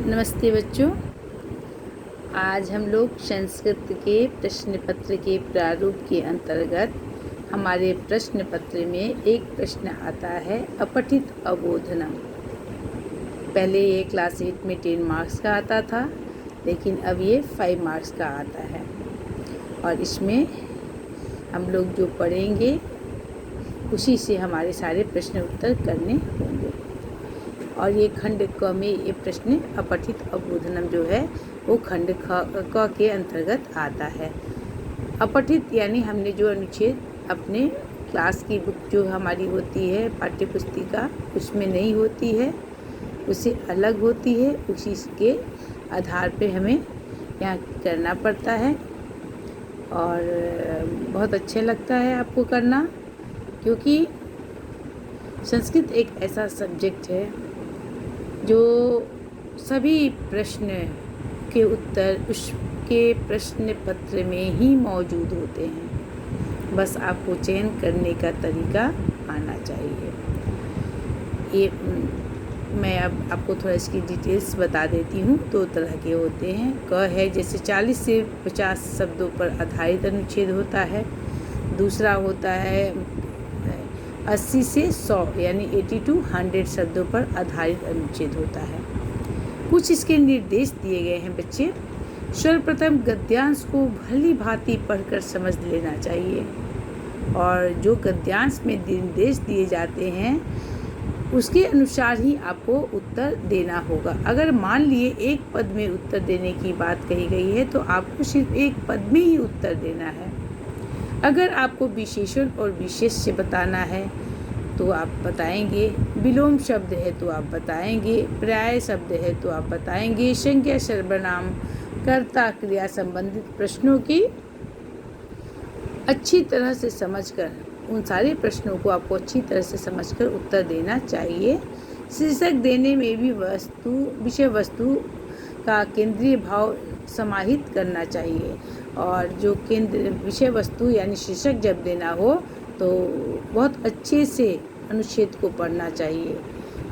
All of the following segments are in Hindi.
नमस्ते बच्चों। आज हम लोग संस्कृत के प्रश्न पत्र के प्रारूप के अंतर्गत हमारे प्रश्न पत्र में एक प्रश्न आता है अपठित अबोधनम। पहले ये क्लास 8 में 10 मार्क्स का आता था, लेकिन अब ये 5 मार्क्स का आता है और इसमें हम लोग जो पढ़ेंगे उसी से हमारे सारे प्रश्न उत्तर करने होंगे। और ये खंड क में ये प्रश्न अपठित अबोधनम जो है वो खंड क के अंतर्गत आता है। अपठित यानी हमने जो अनुच्छेद अपने क्लास की बुक जो हमारी होती है पाठ्य पुस्तिका उसमें नहीं होती है, उससे अलग होती है, उसी के आधार पे हमें यहाँ करना पड़ता है और बहुत अच्छा लगता है आपको करना, क्योंकि संस्कृत एक ऐसा सब्जेक्ट है जो सभी प्रश्न के उत्तर उसके प्रश्न पत्र में ही मौजूद होते हैं। बस आपको चयन करने का तरीका आना चाहिए। ये मैं अब आपको थोड़ा इसकी डिटेल्स बता देती हूँ। 2 तरह के होते हैं। क है जैसे 40 से 50 शब्दों पर आधारित अनुच्छेद होता है। दूसरा होता है 80 से 100 यानी 80 to 100 शब्दों पर आधारित अनुच्छेद होता है। कुछ इसके निर्देश दिए गए हैं बच्चे। सर्वप्रथम गद्यांश को भली भांति पढ़कर समझ लेना चाहिए और जो गद्यांश में निर्देश दिए जाते हैं उसके अनुसार ही आपको उत्तर देना होगा। अगर मान लिए एक पद में उत्तर देने की बात कही गई है तो आपको सिर्फ एक पद में ही उत्तर देना है। अगर आपको विशेषण और विशेष्य बताना है तो आप बताएंगे, विलोम शब्द है तो आप बताएंगे, पर्याय शब्द है तो आप बताएंगे, संज्ञा सर्वनाम कर्ता क्रिया संबंधित प्रश्नों की अच्छी तरह से समझकर उन सारे प्रश्नों को आपको अच्छी तरह से समझकर उत्तर देना चाहिए। शीर्षक देने में भी विषय वस्तु का केंद्रीय भाव समाहित करना चाहिए और जो केंद्र विषय वस्तु यानी शीर्षक जब देना हो तो बहुत अच्छे से अनुच्छेद को पढ़ना चाहिए।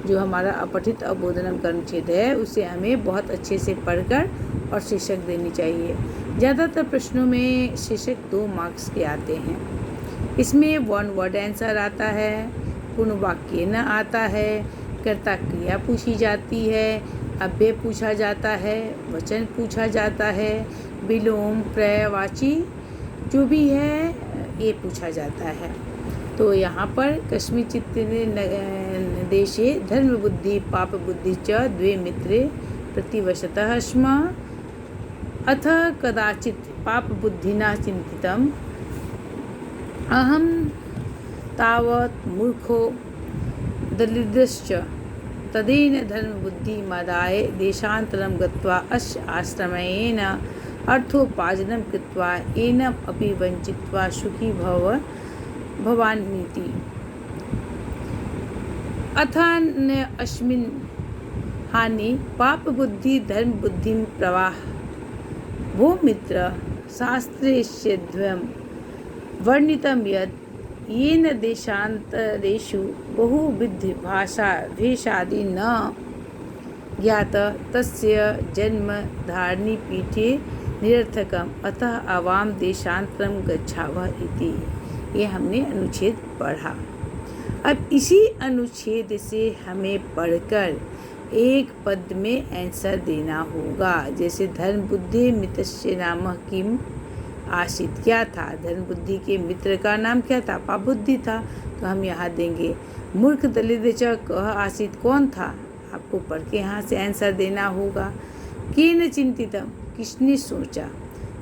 जो हमारा अपठित अबोधनम का अनुच्छेद है उसे हमें बहुत अच्छे से पढ़कर और शीर्षक देनी चाहिए। ज़्यादातर प्रश्नों में शीर्षक 2 मार्क्स के आते हैं। इसमें 1 वर्ड आंसर आता है, पूर्ण वाक्य न आता है, कर्ता क्रिया पूछी जाती है, अव्यय पूछा जाता है, वचन पूछा जाता है, विलोम पर्यायवाची जो भी है ये पूछा जाता है। तो यहाँ पर कस्मिंश्चित् देशे धर्म बुद्धि पाप बुद्धि च द्वे मित्रे प्रतिवशतः स्म अथ कदाचित् पाप बुद्धिना चिन्तितम् अहं तावत् मूर्खो दलिद्रश्च तदेन धर्मबुद्धिमादाय देशान्तरं गत्वा अस्य आश्रमेण अर्थोपार्जनं कृत्वा येन अपि वञ्चित्वा सुखी भवानीति। अथान्य अस्मिन् हानि पाप बुद्धि धर्म बुद्धि प्रवाह वो मित्र शास्त्रेष्यद्वयं वर्णितं यत् येन देशान्तरेषु बहुविध भाषा भेषादि न ज्ञात तस्य जन्म धारणी पीठे निरर्थकम अतः आवाम देशांतरम गच्छावः इति। ये हमने अनुच्छेद पढ़ा। अब इसी अनुच्छेद से हमें पढ़कर एक पद में आंसर देना होगा। जैसे धर्म बुद्धि मित्रस्य नाम किम आसीत, क्या था? धर्म बुद्धि के मित्र का नाम क्या था? पाप बुद्धि था। तो हम यहाँ देंगे मूर्ख दलिद्र च कः आसीत, कौन था? आपको पढ़ के यहाँ से आंसर देना होगा। केन चिंतितम, किसने सोचा?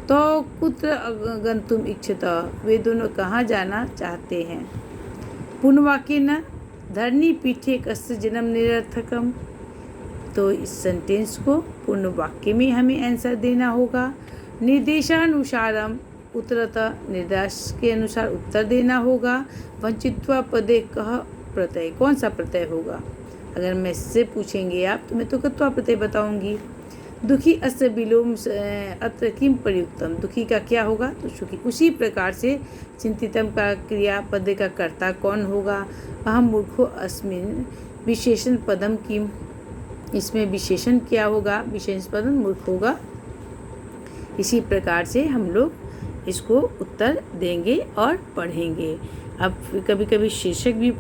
तो कुत्र गंतुम इच्छत, वे दोनों कहाँ जाना चाहते हैं? पुनवाक्य न धरणी पीठे कस्य जन्म निरर्थकम, तो इस सेंटेंस को पूर्ण वाक्य में हमें आंसर देना होगा। निर्देशानुसारम उत्तरत, निर्देश के अनुसार उत्तर देना होगा। वंचित्वा पदे कह प्रत्यय, कौन सा प्रत्यय होगा? अगर मैं इससे पूछेंगे आप तो मैं तो कत्वा प्रत्यय बताऊंगी। दुखी अस्य विलोम अत्र किम प्रयुक्तम, दुखी का क्या होगा? तो सुखी। उसी प्रकार से चिंतितम का क्रियापद का कर्ता कौन होगा? अहम मूर्खो अस्मिन् विशेषण पदम किम, इसमें विशेषण क्या होगा? विशेषण पद मूर्ख होगा। इसी प्रकार से हम लोग इसको उत्तर देंगे और पढ़ेंगे। अब कभी कभी शीर्षक भी